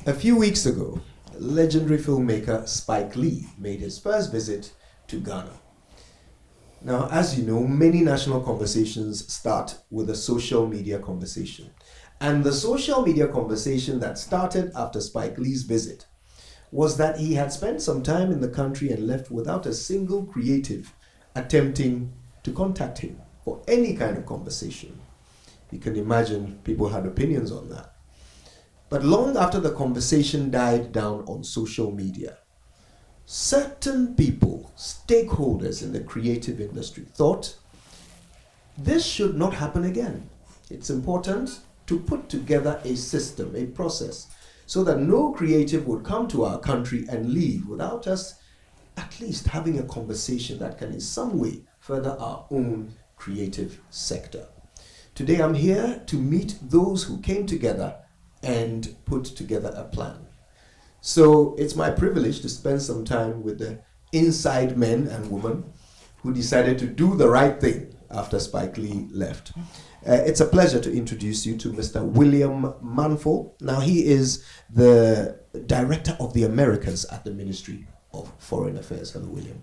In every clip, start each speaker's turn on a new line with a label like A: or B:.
A: A few weeks ago, legendary filmmaker Spike Lee made his first visit to Ghana. Now, as you know, many national conversations start with a social media conversation. And the social media conversation that started after Spike Lee's visit was that he had spent some time in the country and left without a single creative attempting to contact him for any kind of conversation. You can imagine people had opinions on that. But long after the conversation died down on social media, certain people, stakeholders in the creative industry, thought this should not happen again. It's important to put together a system, a process, so that no creative would come to our country and leave without us at least having a conversation that can in some way further our own creative sector. Today I'm here to meet those who came together and put together a plan. So it's my privilege to spend some time with the inside men and women who decided to do the right thing after Spike Lee left. It's a pleasure to introduce you to Mr. William Manful. Now he is the Director of the Americas at the Ministry of Foreign Affairs. Hello, William.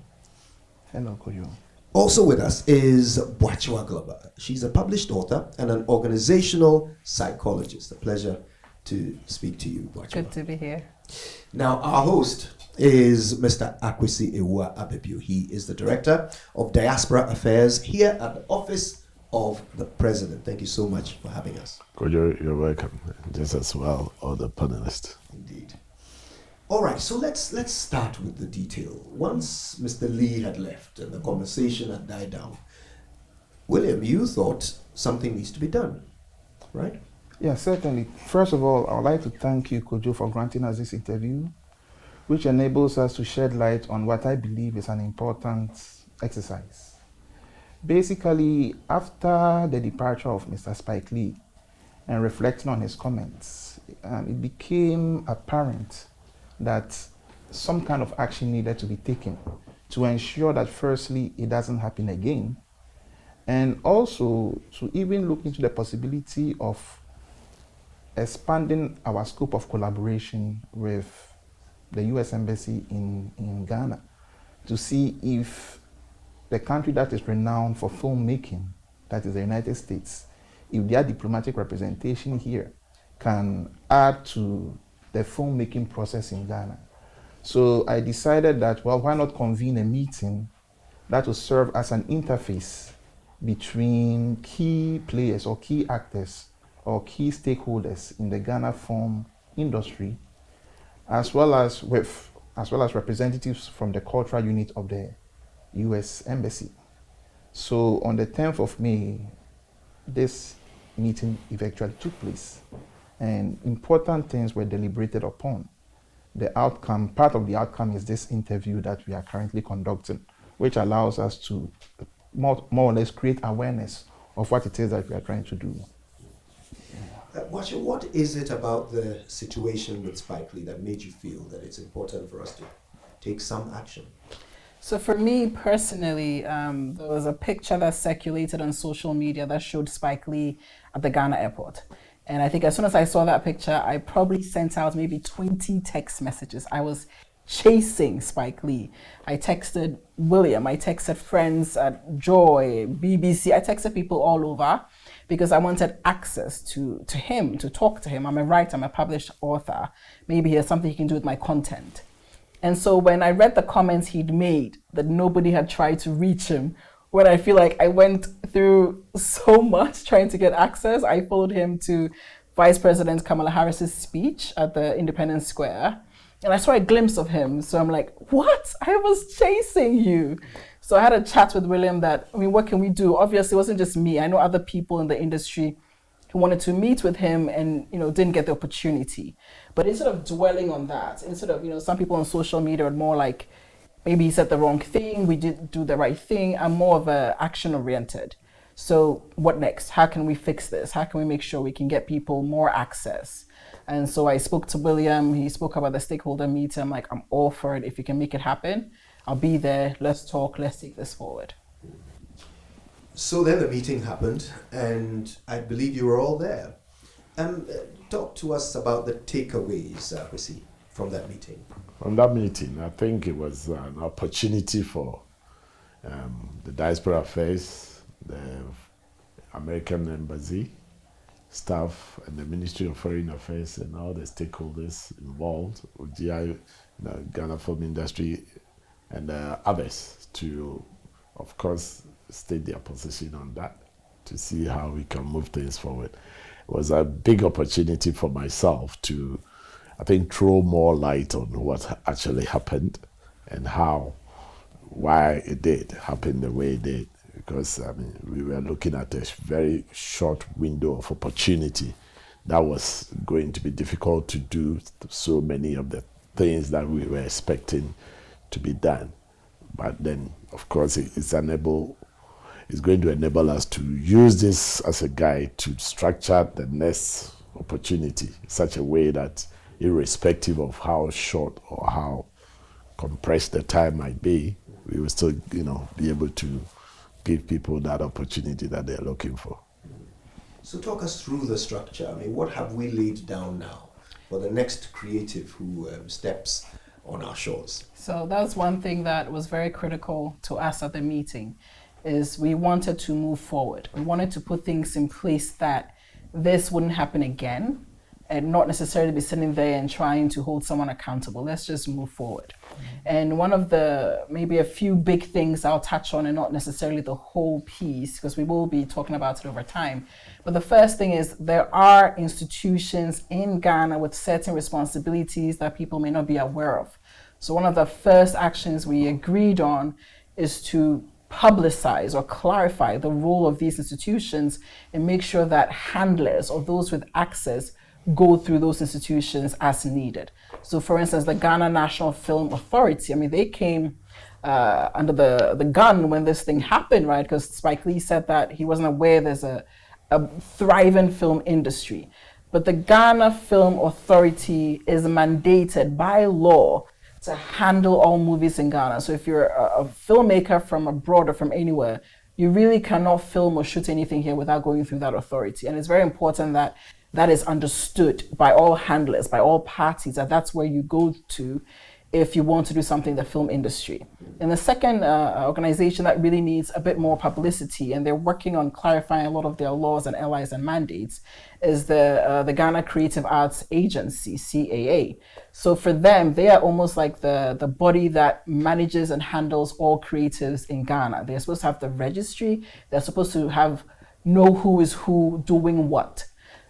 B: Hello, Koyo.
A: Also with us is Boachua Glover. She's a published author and an organizational psychologist. A pleasure to speak to you, Boachua.
C: Good to be here.
A: Now, our host is Mr. Akwesi Ewa Abebio. He is the Director of Diaspora Affairs here at the Office of the President. Thank you so much for having us.
B: Koyo, you're welcome. Just as well, all the panelists.
A: Indeed. All right, so let's start with the detail. Once Mr. Lee had left and the conversation had died down, William, you thought something needs to be done, right?
D: Yeah, certainly. First of all, I would like to thank you, Kojo, for granting us this interview, which enables us to shed light on what I believe is an important exercise. Basically, after the departure of Mr. Spike Lee and reflecting on his comments, it became apparent that some kind of action needed to be taken to ensure that firstly, it doesn't happen again, and also to even look into the possibility of expanding our scope of collaboration with the U.S. Embassy in Ghana to see if the country that is renowned for filmmaking, that is the United States, if their diplomatic representation here can add to the filmmaking process in Ghana. So I decided that, well, why not convene a meeting that will serve as an interface between key players or key actors or key stakeholders in the Ghana film industry, as well as representatives from the cultural unit of the U.S. Embassy. So on the 10th of May, this meeting eventually took place, and important things were deliberated upon. The outcome, part of the outcome is this interview that we are currently conducting, which allows us to more or less create awareness of what it is that we are trying to do.
A: What is it about the situation with Spike Lee that made you feel that it's important for us to take some action?
C: So for me personally, there was a picture that circulated on social media that showed Spike Lee at the Ghana airport. And I think as soon as I saw that picture, I probably sent out maybe 20 text messages. I was chasing Spike Lee. I texted William, I texted friends at Joy, BBC, I texted people all over because I wanted access to him, to talk to him. I'm a writer, I'm a published author. Maybe there's something he can do with my content. And so when I read the comments he'd made that nobody had tried to reach him, when I feel like I went through so much trying to get access, I followed him to Vice President Kamala Harris's speech at the Independence Square. And I saw a glimpse of him. So I'm like, what? I was chasing you. So I had a chat with William that, what can we do? Obviously, it wasn't just me. I know other people in the industry who wanted to meet with him and, didn't get the opportunity. But instead of dwelling on that, instead of, some people on social media are more like, maybe he said the wrong thing, we didn't do the right thing. I'm more of a action-oriented. So what next? How can we fix this? How can we make sure we can get people more access? And so I spoke to William. He spoke about the stakeholder meeting. I'm like, I'm all for it. If you can make it happen, I'll be there. Let's talk. Let's take this forward.
A: So then the meeting happened, and I believe you were all there. Talk to us about the takeaways, Kwesi, from that meeting.
B: From that meeting, I think it was an opportunity for the Diaspora Affairs, the American Embassy, staff, and the Ministry of Foreign Affairs, and all the stakeholders involved with GI, Ghana Film Industry, and others to, of course, state their position on that, to see how we can move things forward. It was a big opportunity for myself to, I think, throw more light on what actually happened and why it did happen the way it did. Because, I mean, we were looking at a very short window of opportunity that was going to be difficult to do so many of the things that we were expecting to be done. But then, of course, it's going to enable us to use this as a guide to structure the next opportunity in such a way that, irrespective of how short or how compressed the time might be, we will still, be able to give people that opportunity that they're looking for.
A: So talk us through the structure. I mean, what have we laid down now for the next creative who steps on our shores?
C: So that's one thing that was very critical to us at the meeting, is we wanted to move forward. We wanted to put things in place that this wouldn't happen again, and not necessarily be sitting there and trying to hold someone accountable. Let's just move forward. And one of the, maybe a few big things I'll touch on, and not necessarily the whole piece, because we will be talking about it over time. But the first thing is, there are institutions in Ghana with certain responsibilities that people may not be aware of. So one of the first actions we agreed on is to publicize or clarify the role of these institutions and make sure that handlers or those with access go through those institutions as needed. So for instance, the Ghana National Film Authority, I mean, they came under the gun when this thing happened, right? Because Spike Lee said that he wasn't aware there's a thriving film industry. But the Ghana Film Authority is mandated by law to handle all movies in Ghana. So if you're a filmmaker from abroad or from anywhere, you really cannot film or shoot anything here without going through that authority. And it's very important that that is understood by all handlers, by all parties, that that's where you go to if you want to do something in the film industry. And the second organization that really needs a bit more publicity, and they're working on clarifying a lot of their laws and allies and mandates, is the Ghana Creative Arts Agency, CAA. So for them, they are almost like the body that manages and handles all creatives in Ghana. They're supposed to have the registry. They're supposed to know who is who doing what.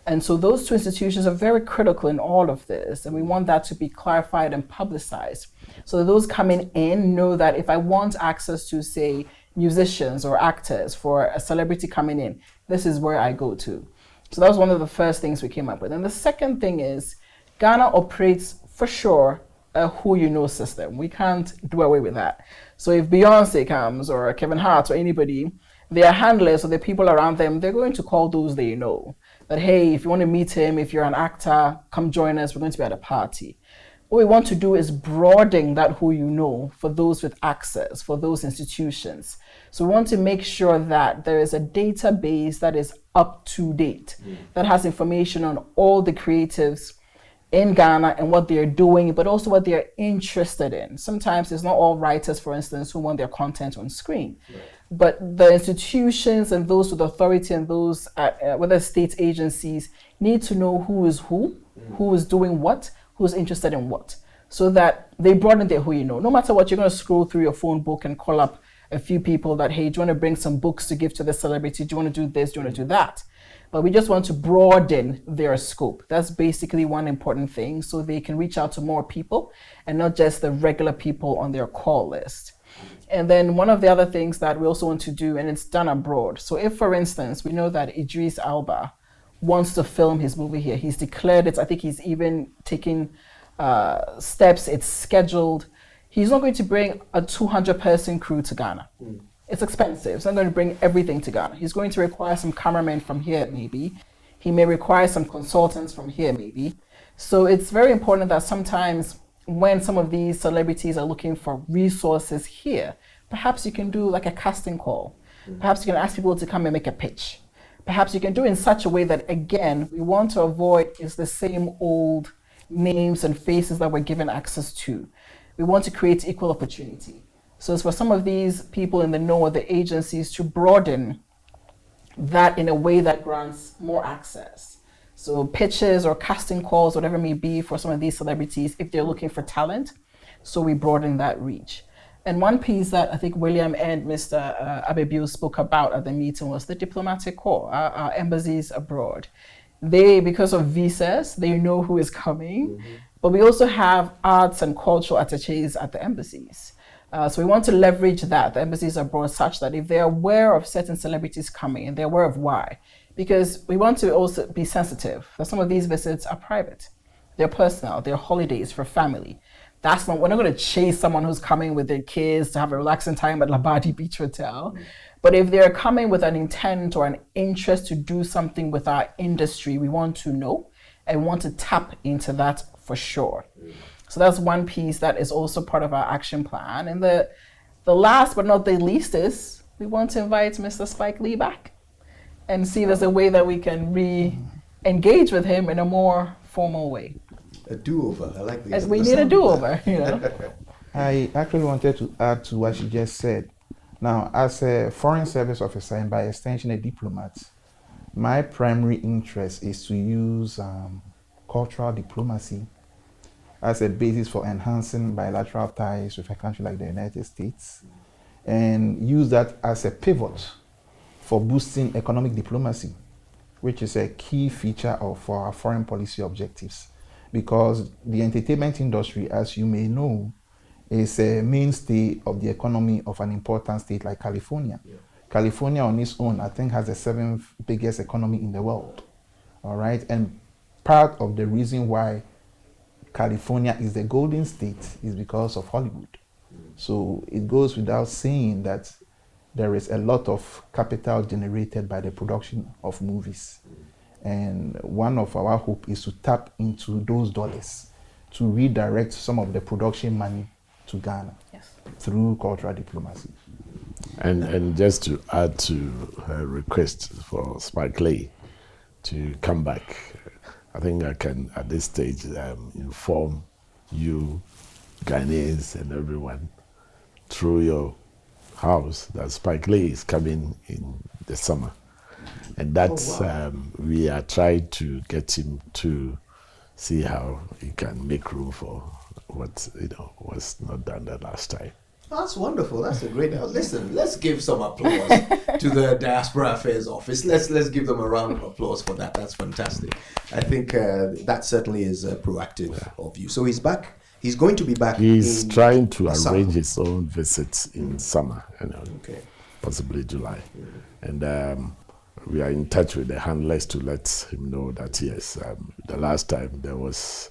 C: And so those two institutions are very critical in all of this, and we want that to be clarified and publicized. So that those coming in know that if I want access to, say, musicians or actors for a celebrity coming in, this is where I go to. So that was one of the first things we came up with. And the second thing is, Ghana operates, for sure, a who you know system. We can't do away with that. So if Beyonce comes, or Kevin Hart, or anybody, their handlers or the people around them, they're going to call those they know. That, hey, if you want to meet him, if you're an actor, come join us, we're going to be at a party. What we want to do is broaden that who you know for those with access, for those institutions. So we want to make sure that there is a database that is up to date, that has information on all the creatives in Ghana and what they're doing, but also what they're interested in. Sometimes it's not all writers, for instance, who want their content on screen. Right. But the institutions and those with authority and those whether state agencies need to know who is doing what, who's interested in what, so that they broaden their who you know. No matter what, you're going to scroll through your phone book and call up a few people that, hey, do you want to bring some books to give to the celebrity? Do you want to do this? Do you want to do that? But we just want to broaden their scope. That's basically one important thing, so they can reach out to more people and not just the regular people on their call list. And then one of the other things that we also want to do, and it's done abroad. So if, for instance, we know that Idris Elba wants to film his movie here, he's declared it, I think he's even taking steps, it's scheduled. He's not going to bring a 200-person crew to Ghana. It's expensive. He's not going to bring everything to Ghana. He's going to require some cameramen from here, maybe. He may require some consultants from here, maybe. So it's very important that sometimes when some of these celebrities are looking for resources here, perhaps you can do like a casting call. Perhaps you can ask people to come and make a pitch. perhaps you can do it in such a way that, again, we want to avoid is the same old names and faces that we're given access to. We want to create equal opportunity. So it's for some of these people in the know or the agencies to broaden that in a way that grants more access. So pitches or casting calls, whatever it may be for some of these celebrities, if they're looking for talent, so we broaden that reach. And one piece that I think William and Mr. Abebiu spoke about at the meeting was the diplomatic corps, our embassies abroad. They, because of visas, they know who is coming, but we also have arts and cultural attaches at the embassies. So we want to leverage that, the embassies abroad, such that if they're aware of certain celebrities coming and they're aware of why, because we want to also be sensitive that some of these visits are private, they're personal, they're holidays for family. We're not going to chase someone who's coming with their kids to have a relaxing time at Labadi Beach Hotel. But if they're coming with an intent or an interest to do something with our industry, we want to know and want to tap into that for sure. So that's one piece that is also part of our action plan. And the last but not the least is we want to invite Mr. Spike Lee back and see if there's a way that we can re-engage with him in a more formal way.
A: A do-over. I like this.
C: We need a do-over, you know.
D: I actually wanted to add to what she just said. Now, as a foreign service officer and by extension a diplomat, my primary interest is to use cultural diplomacy as a basis for enhancing bilateral ties with a country like the United States, and use that as a pivot for boosting economic diplomacy, which is a key feature of our foreign policy objectives. Because the entertainment industry, as you may know, is a mainstay of the economy of an important state like California. Yeah. California on its own, I think, has the 7th biggest economy in the world. All right, and part of the reason why California is the golden state is because of Hollywood. So it goes without saying that there is a lot of capital generated by the production of movies. And one of our hope is to tap into those dollars to redirect some of the production money to Ghana through cultural diplomacy.
B: And just to add to her request for Spike Lee to come back, I think I can at this stage inform you, Ghanaians and everyone through your house that Spike Lee is coming in the summer. And that's, we are trying to get him to see how he can make room for what, was not done the last time.
A: That's wonderful. That's a great. Listen, let's give some applause to the Diaspora Affairs Office. Let's give them a round of applause for that. That's fantastic. I think that certainly is proactive of you. So he's back. He's going to be back.
B: He's trying to arrange his own visits in summer, possibly July. And we are in touch with the handlers to let him know that, yes, the last time there was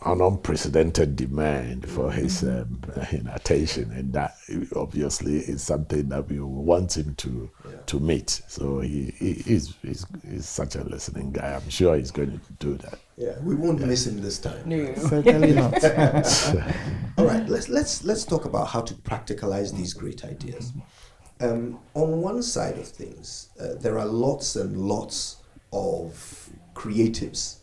B: an unprecedented demand for his attention, and that obviously is something that we want him to meet. So he's such a listening guy. I'm sure he's going to do that.
A: Yeah, we won't miss him this time.
D: No, certainly not.
A: All right, let's talk about how to practicalize these great ideas. On one side of things, there are lots and lots of creatives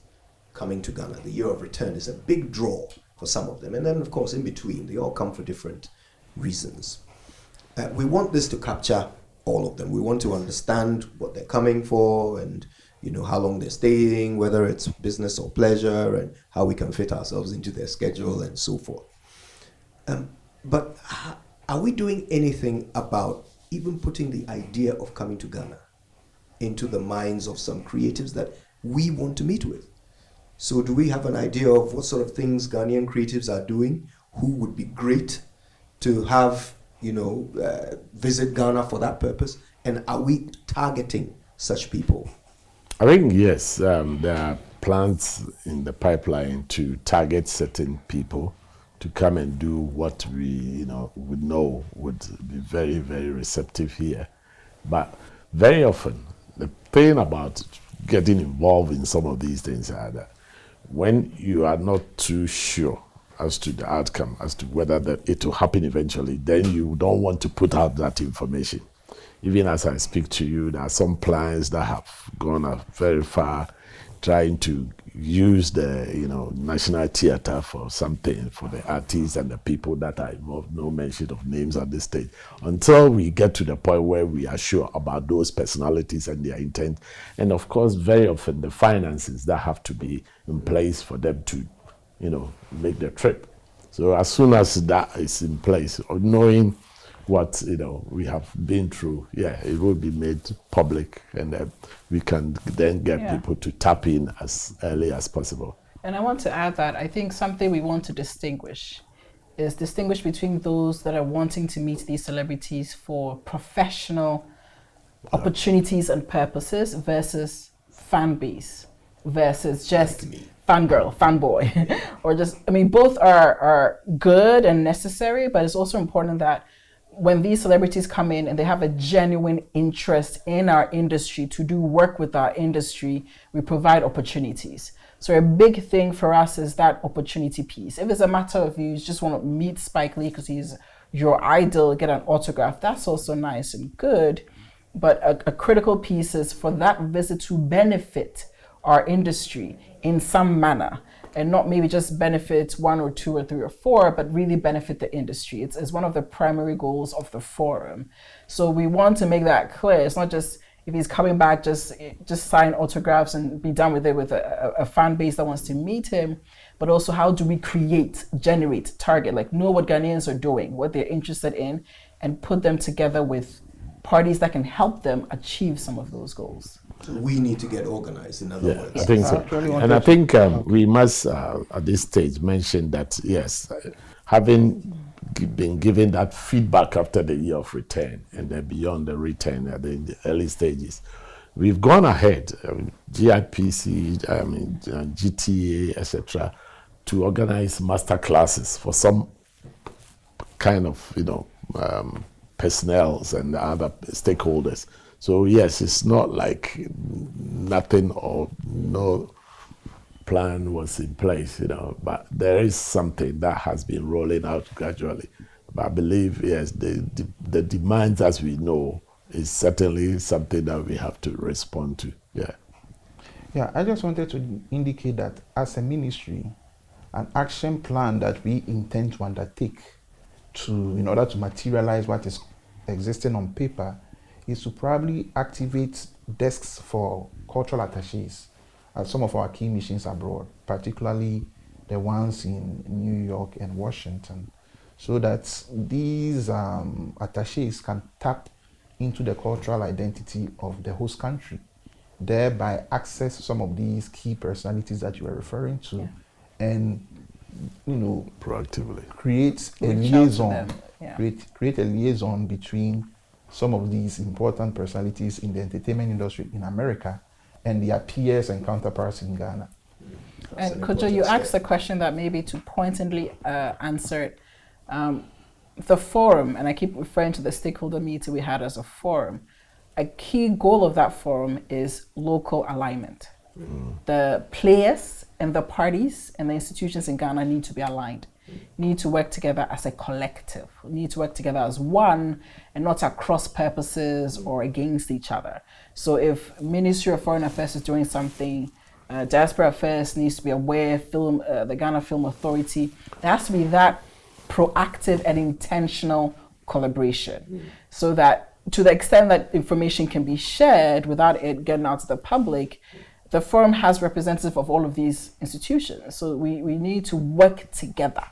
A: coming to Ghana. The year of return is a big draw for some of them. And then, of course, in between, they all come for different reasons. We want this to capture all of them. We want to understand what they're coming for and, how long they're staying, whether it's business or pleasure, and how we can fit ourselves into their schedule and so forth. But are we doing anything about even putting the idea of coming to Ghana into the minds of some creatives that we want to meet with? So do we have an idea of what sort of things Ghanaian creatives are doing, who would be great to have, visit Ghana for that purpose? And are we targeting such people?
B: I think, yes, there are plans in the pipeline to target certain people to come and do what we, would know would be very, very receptive here. But very often, the thing about getting involved in some of these things are that when you are not too sure as to the outcome, as to whether it will happen eventually, then you don't want to put out that information. even as I speak to you, there are some plans that have gone very far, trying to use the National Theatre for something for the artists and the people that are involved. No mention of names at this stage until we get to the point where we are sure about those personalities and their intent, and of course, very often the finances that have to be in place for them to, make the trip. So as soon as that is in place, or knowing what we have been through, it will be made public, and we can then get people to tap in as early as possible.
C: And I want to add that I think something we want to distinguish between those that are wanting to meet these celebrities for professional opportunities and purposes versus fan base versus just fangirl, fanboy, or just, both are good and necessary, but it's also important that when these celebrities come in and they have a genuine interest in our industry to do work with our industry, we provide opportunities. So a big thing for us is that opportunity piece. If it's a matter of you just want to meet Spike Lee because he's your idol, get an autograph, that's also nice and good. But a critical piece is for that visit to benefit our industry in some manner, and not maybe just benefit 1 or 2 or 3 or 4, but really benefit the industry. It's one of the primary goals of the forum. So we want to make that clear. It's not just if he's coming back, just sign autographs and be done with it with a fan base that wants to meet him, but also how do we generate, target, like know what Ghanaians are doing, what they're interested in, and put them together with parties that can help them achieve some of those goals.
A: So we need to get organized, in other words.
B: I think so. And I think we must, at this stage, mention that, yes, having been given that feedback after the year of return and then beyond the return at the early stages, we've gone ahead, GIPC, GTA, etc., to organize master classes for some kind of, personnel and other stakeholders. So yes, it's not like nothing or no plan was in place, but there is something that has been rolling out gradually. But I believe, yes, the demands, as we know, is certainly something that we have to respond to.
D: Yeah, I just wanted to indicate that as a ministry, an action plan that we intend to undertake in order to materialize what is existing on paper is to probably activate desks for cultural attaches at some of our key missions abroad, particularly the ones in New York and Washington, so that these attaches can tap into the cultural identity of the host country, thereby access some of these key personalities that you were referring to, and
B: proactively
D: create a liaison, create a liaison between some of these important personalities in the entertainment industry in America and their peers and counterparts in Ghana.
C: And Kojo, you asked a question that maybe to pointedly answer it. The forum, and I keep referring to the stakeholder meeting we had as a forum, a key goal of that forum is local alignment. The players and the parties and the institutions in Ghana need to be aligned, need to work together as a collective, need to work together as one and not across purposes or against each other. So if Ministry of Foreign Affairs is doing something, Diaspora Affairs needs to be aware, the Ghana Film Authority, there has to be that proactive and intentional collaboration, so that to the extent that information can be shared without it getting out to the public, the forum has representative of all of these institutions. So we need to work together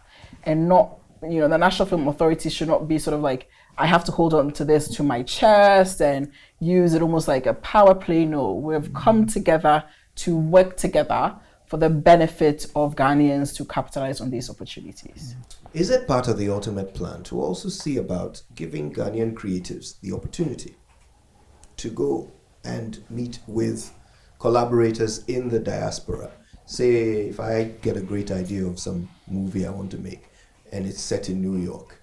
C: and not, the National Film Authority should not be sort of like, I have to hold on to this to my chest and use it almost like a power play. No, we've come together to work together for the benefit of Ghanaians to capitalize on these opportunities.
A: Is it part of the ultimate plan to also see about giving Ghanaian creatives the opportunity to go and meet with collaborators in the diaspora? Say, if I get a great idea of some movie I want to make and it's set in New York,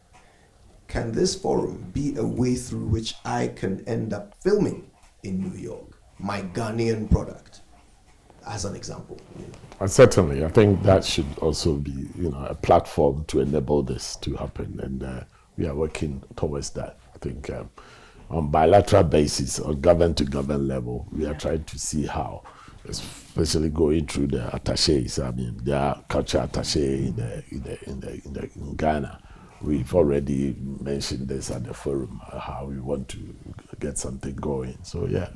A: can this forum be a way through which I can end up filming in New York my Ghanaian product, as an example?
B: Certainly, I think that should also be, a platform to enable this to happen, and we are working towards that. I think on bilateral basis, on government-to-government level, we are trying to see how, especially going through the attachés. I mean, there are cultural attaché in Ghana. We've already mentioned this at the forum, how we want to get something going. So yeah.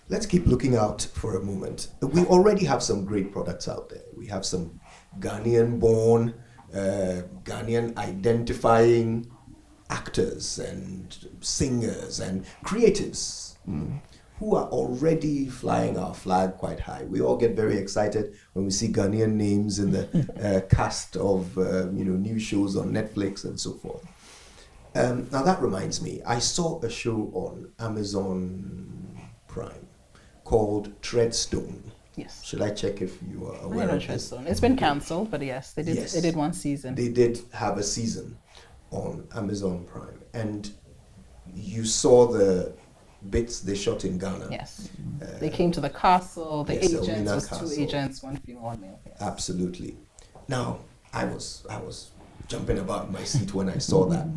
A: Let's keep looking out for a moment. We already have some great products out there. We have some Ghanaian-born, Ghanaian identifying actors and singers and creatives who are already flying our flag quite high. We all get very excited when we see Ghanaian names in the cast of new shows on Netflix and so forth. Now that reminds me, I saw a show on Amazon Prime called Treadstone.
C: Yes.
A: Should I check if you are aware of this?
C: Treadstone. It's been cancelled, but yes, they did.
A: Yes.
C: They did one season.
A: They did have a season on Amazon Prime, and you saw the bits they shot in Ghana.
C: Yes. They came to the castle. The
A: yes,
C: agents
A: Elmina
C: was
A: Castle.
C: 2 agents, 1 female, 1 male. Yes.
A: Absolutely. Now, I was jumping about in my seat when I saw that,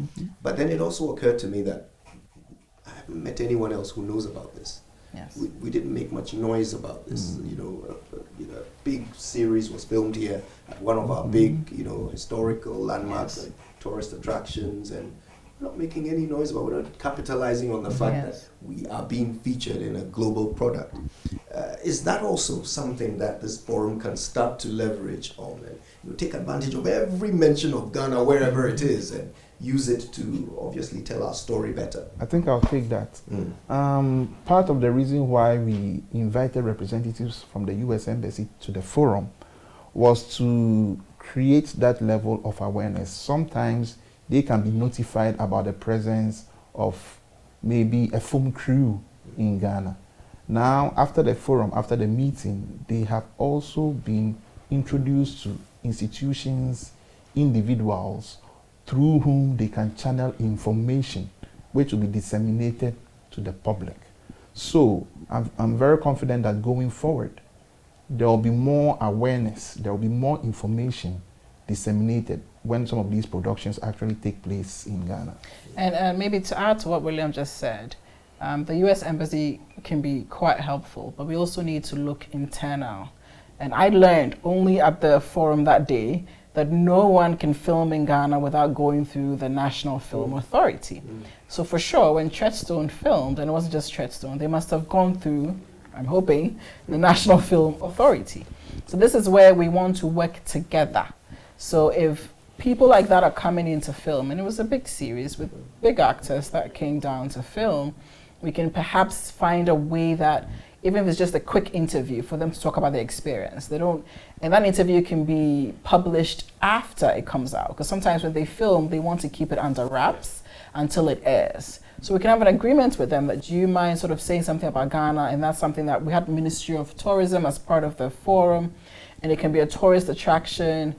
A: but then it also occurred to me that I haven't met anyone else who knows about this.
C: Yes.
A: We didn't make much noise about this. A big series was filmed here at one of our big, historical landmarks
C: Yes.
A: and tourist attractions, and we're not making any noise about it. We're not capitalizing on the fact
C: Yes.
A: that we are being featured in a global product. Is that also something that this forum can start to leverage on and take advantage of every mention of Ghana wherever it is and use it to obviously tell our story better?
D: I think I'll take that. Part of the reason why we invited representatives from the U.S. Embassy to the forum was to create that level of awareness. Sometimes they can be notified about the presence of maybe a film crew in Ghana. Now, after the forum, after the meeting, they have also been introduced to institutions, individuals, through whom they can channel information which will be disseminated to the public. So I'm very confident that going forward, there will be more awareness, there will be more information disseminated when some of these productions actually take place in Ghana.
C: And maybe to add to what William just said, the U.S. Embassy can be quite helpful, but we also need to look internal. And I learned only at the forum that day that no one can film in Ghana without going through the National Film Authority. So for sure, when Treadstone filmed, and it wasn't just Treadstone, they must have gone through, I'm hoping, the National Film Authority. So this is where we want to work together. So if people like that are coming into film, and it was a big series with big actors that came down to film, we can perhaps find a way that even if it's just a quick interview for them to talk about their experience, and that interview can be published after it comes out, because sometimes when they film, they want to keep it under wraps until it airs. So we can have an agreement with them that, do you mind sort of saying something about Ghana? And that's something that we had Ministry of Tourism as part of the forum, and it can be a tourist attraction.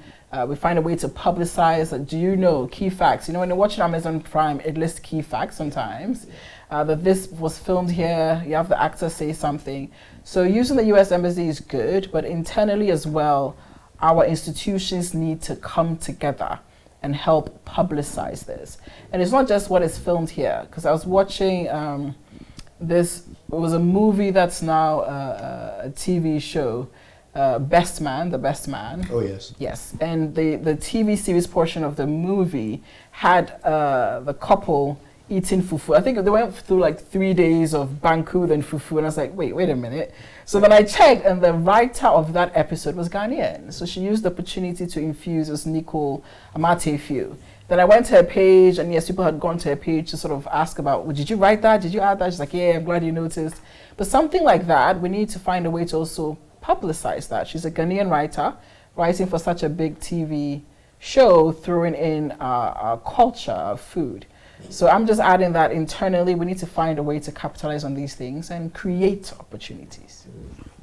C: We find a way to publicize that, do you know key facts? When you're watching Amazon Prime, it lists key facts sometimes. That this was filmed here, you have the actor say something. So using the U.S. Embassy is good, but internally as well, our institutions need to come together and help publicize this. And it's not just what is filmed here, because I was watching it was a movie that's now a TV show, The Best Man.
A: Oh, yes.
C: Yes, and the TV series portion of the movie had the couple eating fufu. I think they went through like 3 days of banku then fufu, and I was like, wait a minute. So then I checked, and the writer of that episode was Ghanaian. So she used the opportunity to infuse this Nicole Amatefu. Then I went to her page, and yes, people had gone to her page to sort of ask about, well, did you write that? Did you add that? She's like, yeah, I'm glad you noticed. But something like that, we need to find a way to also publicize that. She's a Ghanaian writer, writing for such a big TV show, throwing in our culture of food. So I'm just adding that internally, we need to find a way to capitalize on these things and create opportunities.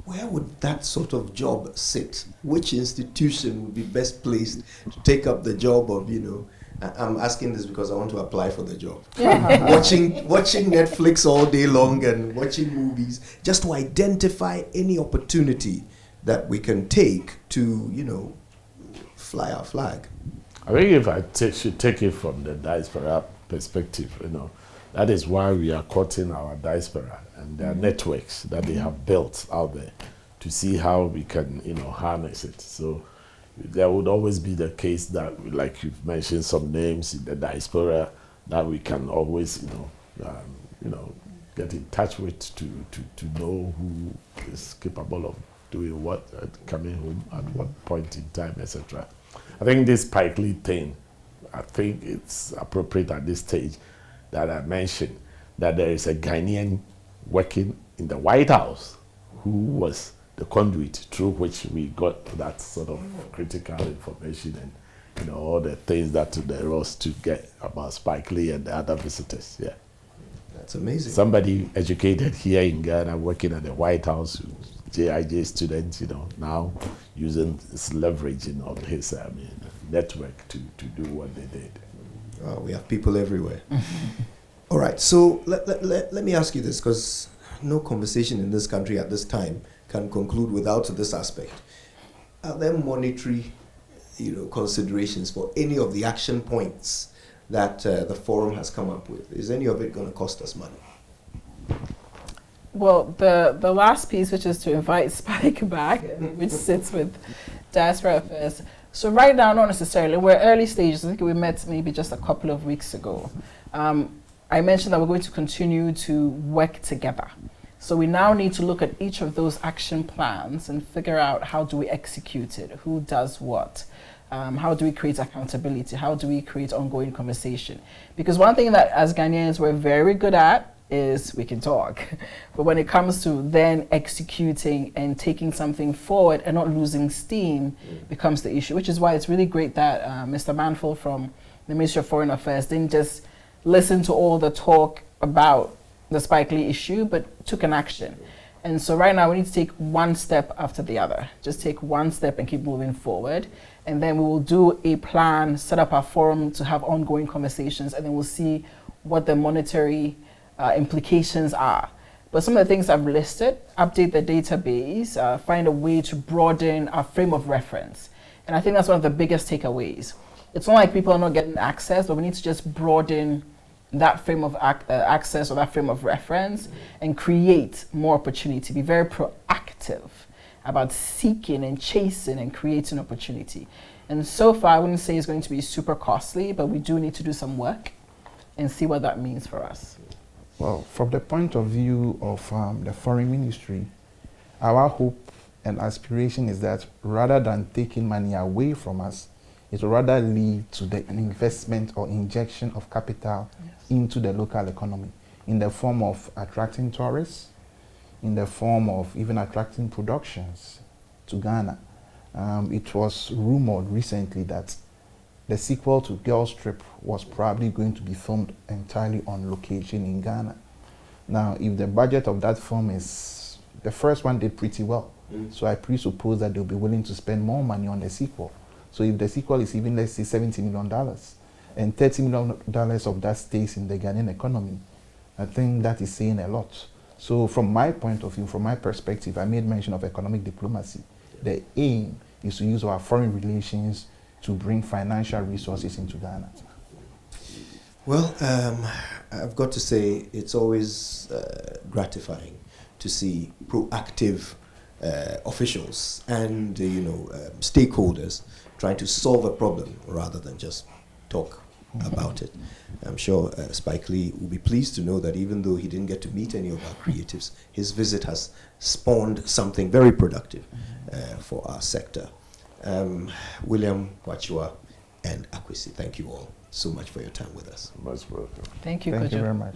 A: Where would that sort of job sit? Which institution would be best placed to take up the job of, I'm asking this because I want to apply for the job. watching Netflix all day long and watching movies, just to identify any opportunity that we can take to, fly our flag.
B: I think if I should take it from the diaspora perspective, That is why we are courting our diaspora and their networks that they have built out there to see how we can, harness it. So there would always be the case that, like you've mentioned some names in the diaspora that we can always, get in touch with to know who is capable of doing what, coming home at what point in time, etc. I think this Spike Lee thing, I think it's appropriate at this stage that I mentioned that there is a Ghanaian working in the White House who was the conduit through which we got that sort of critical information and all the things that there was to get about Spike Lee and the other visitors. Yeah,
A: that's amazing.
B: Somebody educated here in Ghana working at the White House, JIJ students, now using his leveraging of his network to do what they did.
A: Oh, we have people everywhere. All right, so let me ask you this, because no conversation in this country at this time can conclude without this aspect. Are there monetary, considerations for any of the action points that the forum has come up with? Is any of it going to cost us money?
C: Well, the last piece, which is to invite Spike back, which sits with Diaspora Affairs. So right now, not necessarily. We're early stages. I think we met maybe just a couple of weeks ago. I mentioned that we're going to continue to work together. So we now need to look at each of those action plans and figure out how do we execute it, who does what, how do we create accountability, how do we create ongoing conversation. Because one thing that as Ghanaians we're very good at is we can talk. But when it comes to then executing and taking something forward and not losing steam becomes the issue, which is why it's really great that Mr. Manful from the Ministry of Foreign Affairs didn't just listen to all the talk about the Spike Lee issue, but took an action. And so right now we need to take one step after the other. Just take one step and keep moving forward. And then we will do a plan, set up our forum to have ongoing conversations, and then we'll see what the monetary implications are. But some of the things I've listed: update the database, find a way to broaden our frame of reference. And I think that's one of the biggest takeaways. It's not like people are not getting access, but we need to just broaden that frame of access or that frame of reference and create more opportunity. Be very proactive about seeking and chasing and creating opportunity. And so far, I wouldn't say it's going to be super costly, but we do need to do some work and see what that means for us.
D: Well, from the point of view of the foreign ministry, our hope and aspiration is that rather than taking money away from us, it will rather lead to an investment or injection of capital into the local economy in the form of attracting tourists, in the form of even attracting productions to Ghana. It was rumored recently that the sequel to Girls Trip was probably going to be filmed entirely on location in Ghana. Now, if the budget of that film is, the first one did pretty well, so I presuppose that they'll be willing to spend more money on the sequel. So if the sequel is even, let's say, $70 million, and $30 million of that stays in the Ghanaian economy, I think that is saying a lot. So from my point of view, from my perspective, I made mention of economic diplomacy. The aim is to use our foreign relations to bring financial resources into Ghana.
A: Well, I've got to say it's always gratifying to see proactive officials and stakeholders trying to solve a problem rather than just talk about it. I'm sure Spike Lee will be pleased to know that even though he didn't get to meet any of our creatives, his visit has spawned something very productive for our sector. William, Wachua, and Akwesi, thank you all so much for your time with us.
B: Most welcome.
C: Thank you,
D: Thank
C: Kojo.
D: you very much.